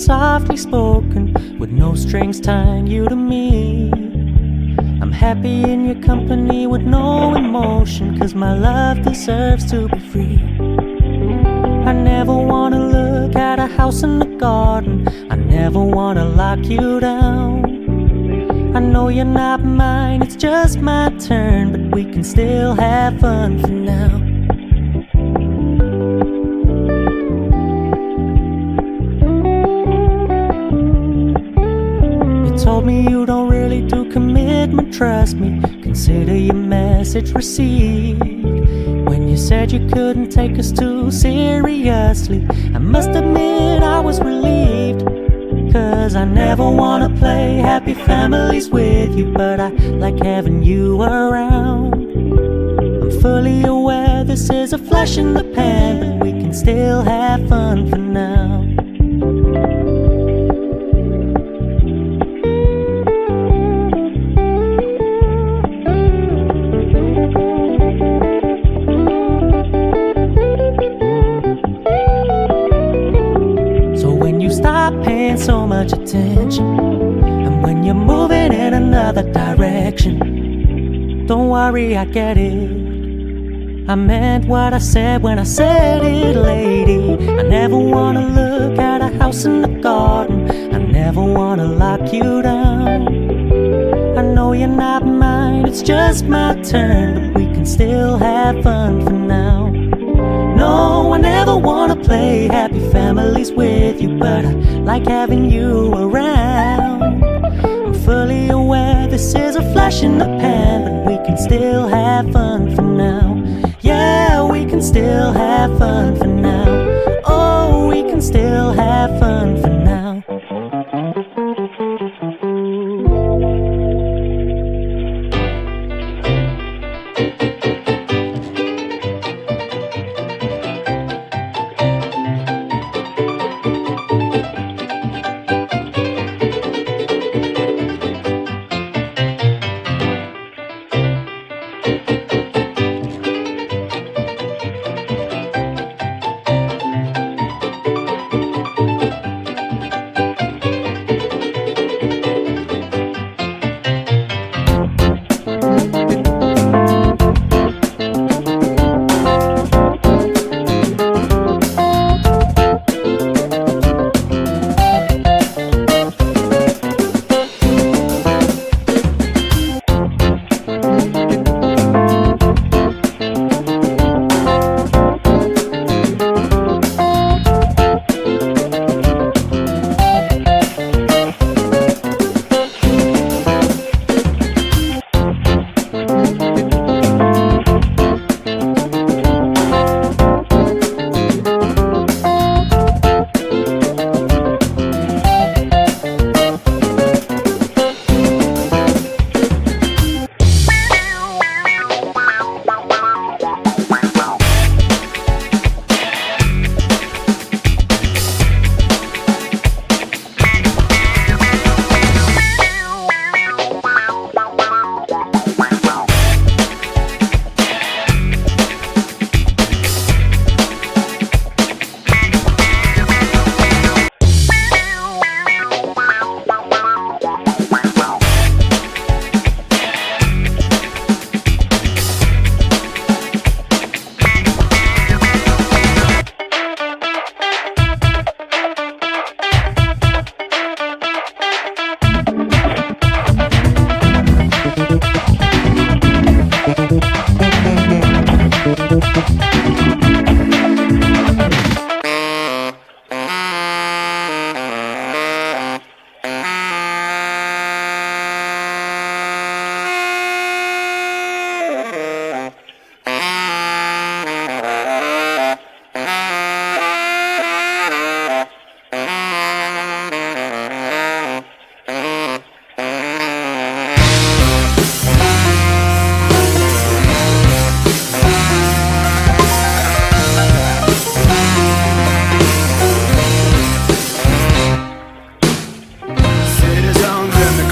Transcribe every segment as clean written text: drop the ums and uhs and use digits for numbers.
softly spoken, with no strings tying you to me. I'm happy in your company with no emotion, 'cause my love deserves to be free. I never wanna look at a house in the garden, I never wanna lock you down. I know you're not mine, it's just my turn, but we can still have fun for now. You told me you don't really do commitment, trust me, consider your message received. When you said you couldn't take us too seriously, I must admit I was relieved. 'Cause I never wanna play happy families with you, but I like having you around. I'm fully aware this is a flash in the pan, but we can still have fun for now. Stop paying so much attention, and when you're moving in another direction, don't worry, I get it. I meant what I said when I said it, lady. I never wanna look at a house in the garden, I never wanna lock you down. I know you're not mine, it's just my turn, but we can still have fun for now. No, I never wanna play happy families with you, but I like having you around. I'm fully aware this is a flash in the pan, but we can still have fun for now. Yeah, we can still have fun for now. Oh, we can still have fun for now.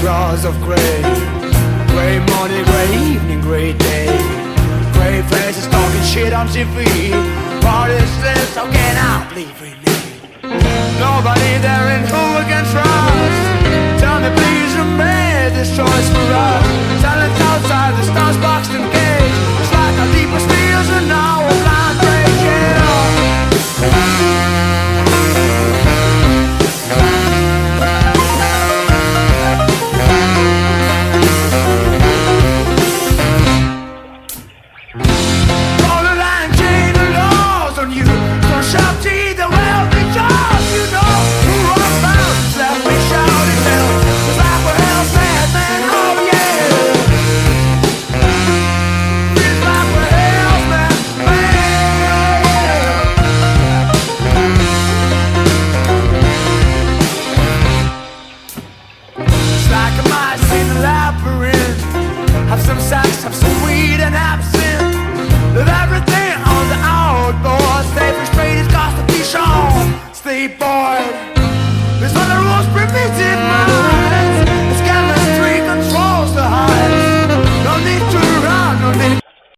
clouds of grey. Grey morning, grey evening, grey day. Grey faces talking shit on TV. What is this? How can I believe in it? Nobody there in who we can trust. Tell me please, who made this choice for us? Silence outside the stars boxed in cage. It's like our deepest fears are now a blind breaking. Roll the line, chain the laws on you. Don't shout to either wealthy jobs. You know who I'm bound. Left me shouting hell. It's like we're hell's mad man. Oh yeah. It's like we're hell's mad man. It's like a mice in a labyrinth. Have some sex, have some weed and absinthe. Of everything on the outdoors. Stay frustrated, cause to be shown. Stay bored. There's other rules.